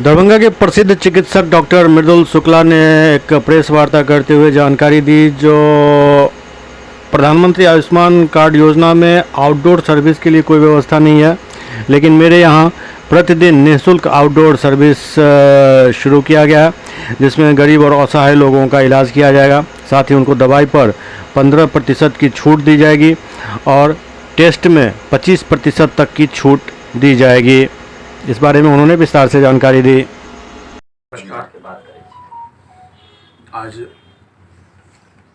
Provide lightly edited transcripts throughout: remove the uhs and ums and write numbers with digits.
दरभंगा के प्रसिद्ध चिकित्सक डॉक्टर मृदुल शुक्ला ने एक प्रेस वार्ता करते हुए जानकारी दी जो प्रधानमंत्री आयुष्मान कार्ड योजना में आउटडोर सर्विस के लिए कोई व्यवस्था नहीं है, लेकिन मेरे यहाँ प्रतिदिन निःशुल्क आउटडोर सर्विस शुरू किया गया है, जिसमें गरीब और असहाय लोगों का इलाज किया जाएगा। साथ ही उनको दवाई पर 15% की छूट दी जाएगी और टेस्ट में 25% तक की छूट दी जाएगी। इस बारे में उन्होंने विस्तार से जानकारी दी। नमस्कार। आज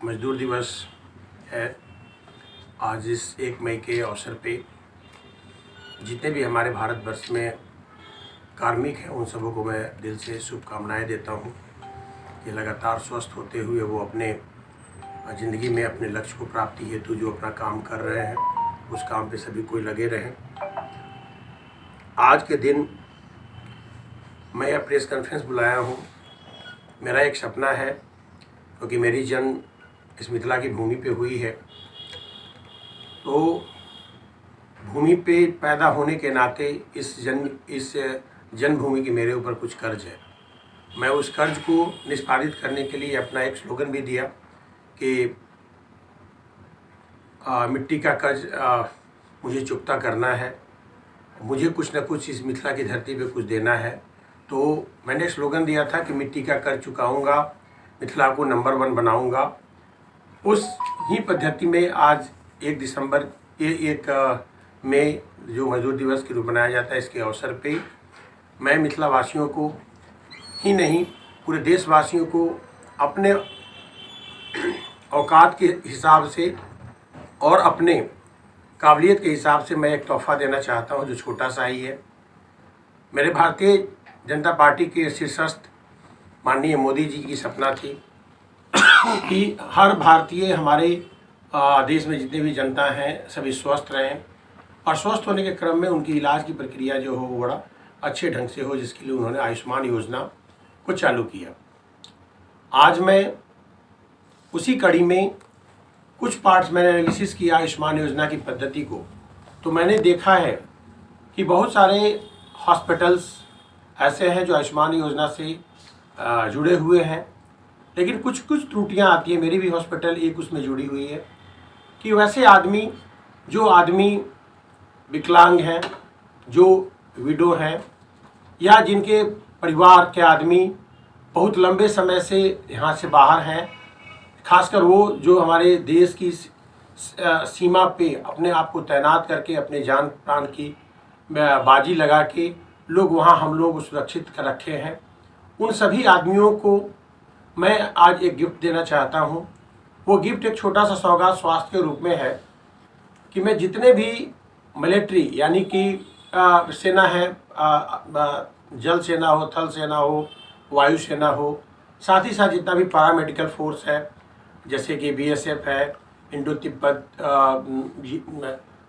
मजदूर दिवस है। आज इस 1 मई के अवसर पे जितने भी हमारे भारतवर्ष में कार्मिक हैं उन सबों को मैं दिल से शुभकामनाएं देता हूं कि लगातार स्वस्थ होते हुए वो अपने ज़िंदगी में अपने लक्ष्य को प्राप्ति हेतु जो अपना काम कर रहे हैं उस काम पे सभी कोई लगे रहें। आज के दिन मैं यह प्रेस कॉन्फ्रेंस बुलाया हूँ। मेरा एक सपना है, क्योंकि मेरी जन्म इस मिथिला की भूमि पे हुई है, तो भूमि पे पैदा होने के नाते इस जन्मभूमि की मेरे ऊपर कुछ कर्ज है। मैं उस कर्ज को निष्पादित करने के लिए अपना एक स्लोगन भी दिया कि मिट्टी का कर्ज मुझे चुकता करना है, मुझे कुछ न कुछ इस मिथिला की धरती पे कुछ देना है। तो मैंने स्लोगन दिया था कि मिट्टी का कर्ज चुकाऊंगा, मिथिला को नंबर 1 बनाऊंगा। उस ही पद्धति में आज 1 मई जो मजदूर दिवस के रूप मनाया जाता है, इसके अवसर पे मैं मिथिला वासियों को ही नहीं पूरे देशवासियों को अपने औकात के हिसाब से और अपने काबिलियत के हिसाब से मैं एक तोहफा देना चाहता हूं, जो छोटा सा ही है। मेरे भारतीय जनता पार्टी के शीर्षस्थ माननीय मोदी जी की सपना थी कि हर भारतीय हमारे देश में जितने भी जनता हैं सभी स्वस्थ रहें, और स्वस्थ होने के क्रम में उनकी इलाज की प्रक्रिया जो हो वो बड़ा अच्छे ढंग से हो, जिसके लिए उन्होंने आयुष्मान योजना को चालू किया। आज मैं उसी कड़ी में कुछ पार्ट्स मैंने एनालिसिस किया आयुष्मान योजना की पद्धति को, तो मैंने देखा है कि बहुत सारे हॉस्पिटल्स ऐसे हैं जो आयुष्मान योजना से जुड़े हुए हैं, लेकिन कुछ त्रुटियां आती हैं। मेरी भी हॉस्पिटल एक उसमें जुड़ी हुई है कि वैसे जो आदमी विकलांग हैं, जो विडो हैं, या जिनके परिवार के आदमी बहुत लंबे समय से यहाँ से बाहर हैं, खासकर वो जो हमारे देश की सीमा पे अपने आप को तैनात करके अपने जान प्राण की बाजी लगा के लोग वहाँ हम लोग सुरक्षित कर रखे हैं, उन सभी आदमियों को मैं आज एक गिफ्ट देना चाहता हूँ। वो गिफ्ट एक छोटा सा सौगात स्वास्थ्य के रूप में है कि मैं जितने भी मिलिट्री यानी कि सेना है, जल सेना हो, थल सेना हो, वायु सेना हो, साथ ही साथ जितना भी पैरामेडिकल फोर्स है, जैसे कि BSF है, इंडो तिब्बत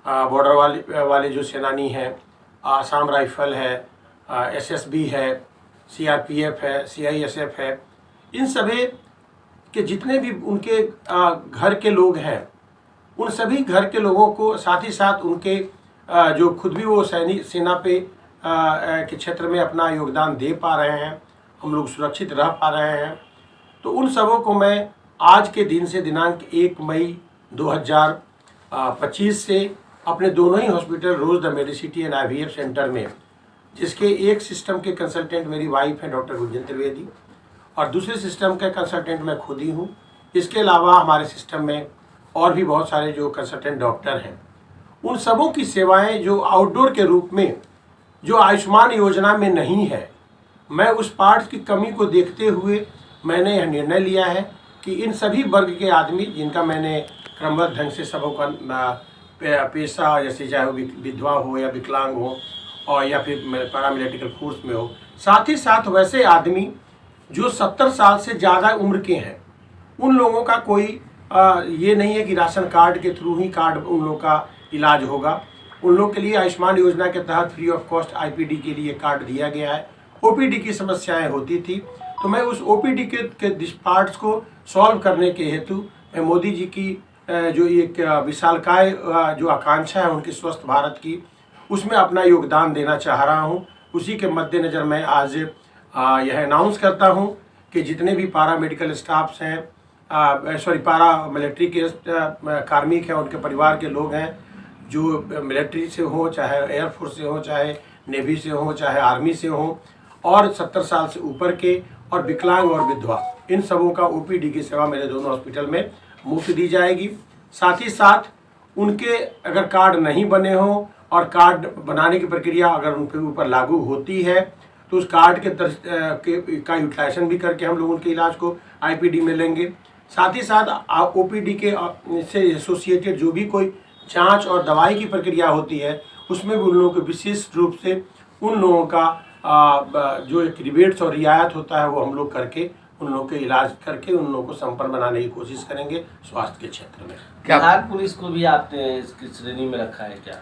बॉर्डर वाले जो सेनानी हैं, आसाम राइफल है, SSB है, CRPF है, CISF है, इन सभी के जितने भी उनके घर के लोग हैं, उन सभी घर के लोगों को, साथ ही साथ उनके जो खुद भी वो सेना पे के क्षेत्र में अपना योगदान दे पा रहे हैं, हम लोग सुरक्षित रह पा रहे हैं, तो उन सबों को मैं आज के दिन से दिनांक 1 मई 2025 से अपने दोनों ही hospital Rose the Medicity and IVF centre में, जिसके एक सिस्टम के कंसल्टेंट मेरी वाइफ है डॉक्टर गुंजन त्रिवेदी और दूसरे सिस्टम का कंसल्टेंट मैं खुद ही हूँ। इसके अलावा हमारे सिस्टम में और भी बहुत सारे जो कंसल्टेंट डॉक्टर हैं, उन सबों की सेवाएं जो आउटडोर के रूप में जो आयुष्मान योजना में नहीं है, मैं उस पार्ट की कमी को देखते हुए मैंने यह निर्णय लिया है कि इन सभी वर्ग के आदमी जिनका मैंने क्रमबद्ध ढंग से सबों का पेशा, जैसे चाहे वो विधवा हो या विकलांग हो और या फिर पैरामेडिकल फोर्स में हो, साथ ही साथ वैसे आदमी जो 70 साल से ज़्यादा उम्र के हैं, उन लोगों का कोई ये नहीं है कि राशन कार्ड के थ्रू ही कार्ड उन लोगों का इलाज होगा। उन लोग के लिए आयुष्मान योजना के तहत फ्री ऑफ कॉस्ट IPD के लिए कार्ड दिया गया है। OPD की समस्याएं होती थी, तो मैं उस OPD के पार्ट्स को सॉल्व करने के हेतु मैं मोदी जी की जो एक विशालकाय जो आकांक्षा है उनकी स्वस्थ भारत की, उसमें अपना योगदान देना चाह रहा हूं। उसी के मद्देनज़र मैं आज यह अनाउंस करता हूं कि जितने भी पारा मेडिकल स्टाफ्स हैं, पारा मिलिट्री के कार्मिक हैं, उनके परिवार के लोग हैं, जो मिलिट्री से हो, चाहे एयरफोर्स से हो, चाहे नेवी से हो, चाहे आर्मी से हो, और 70 साल से ऊपर के, और विकलांग और विधवा, इन सबों का ओपीडी की सेवा मेरे दोनों हॉस्पिटल में मुफ्त दी जाएगी। साथ ही साथ उनके अगर कार्ड नहीं बने हों और कार्ड बनाने की प्रक्रिया अगर उनके ऊपर लागू होती है तो उस कार्ड का यूटिलाइजेशन भी करके हम लोग उनके इलाज को आईपीडी में लेंगे। साथ ही साथ ओपीडी के से एसोसिएटेड जो भी कोई जांच और दवाई की प्रक्रिया होती है उसमें भी उन लोगों को विशेष रूप से उन लोगों का जो एक रिबेट्स और रियायत होता है वो हम लोग करके उन लोगों के इलाज करके उन लोगों को संपन्न बनाने की कोशिश करेंगे स्वास्थ्य के क्षेत्र में। बिहार पुलिस को भी आपने इसकी श्रेणी में रखा है क्या?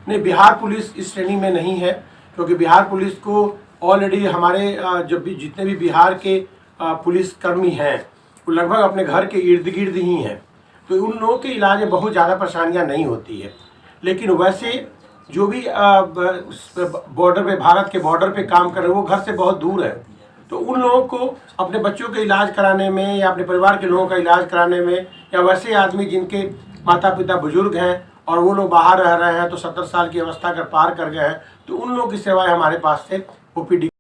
नहीं, बिहार पुलिस इस श्रेणी में नहीं है, क्योंकि बिहार पुलिस को ऑलरेडी हमारे जब भी जितने भी बिहार के पुलिस कर्मी हैं वो लगभग अपने घर के इर्द गिर्द ही हैं, तो उन लोगों के इलाज में बहुत ज़्यादा परेशानियां नहीं होती है। लेकिन वैसे जो भी बॉर्डर पे, भारत के बॉर्डर पे काम कर रहे हैं वो घर से बहुत दूर है, तो उन लोगों को अपने बच्चों के इलाज कराने में या अपने परिवार के लोगों का इलाज कराने में, या वैसे आदमी जिनके माता पिता बुजुर्ग हैं और वो लोग बाहर रह रहे हैं तो 70 साल की अवस्था अगर पार कर गए हैं तो उन लोगों की सेवाएं हमारे पास से ओपीडी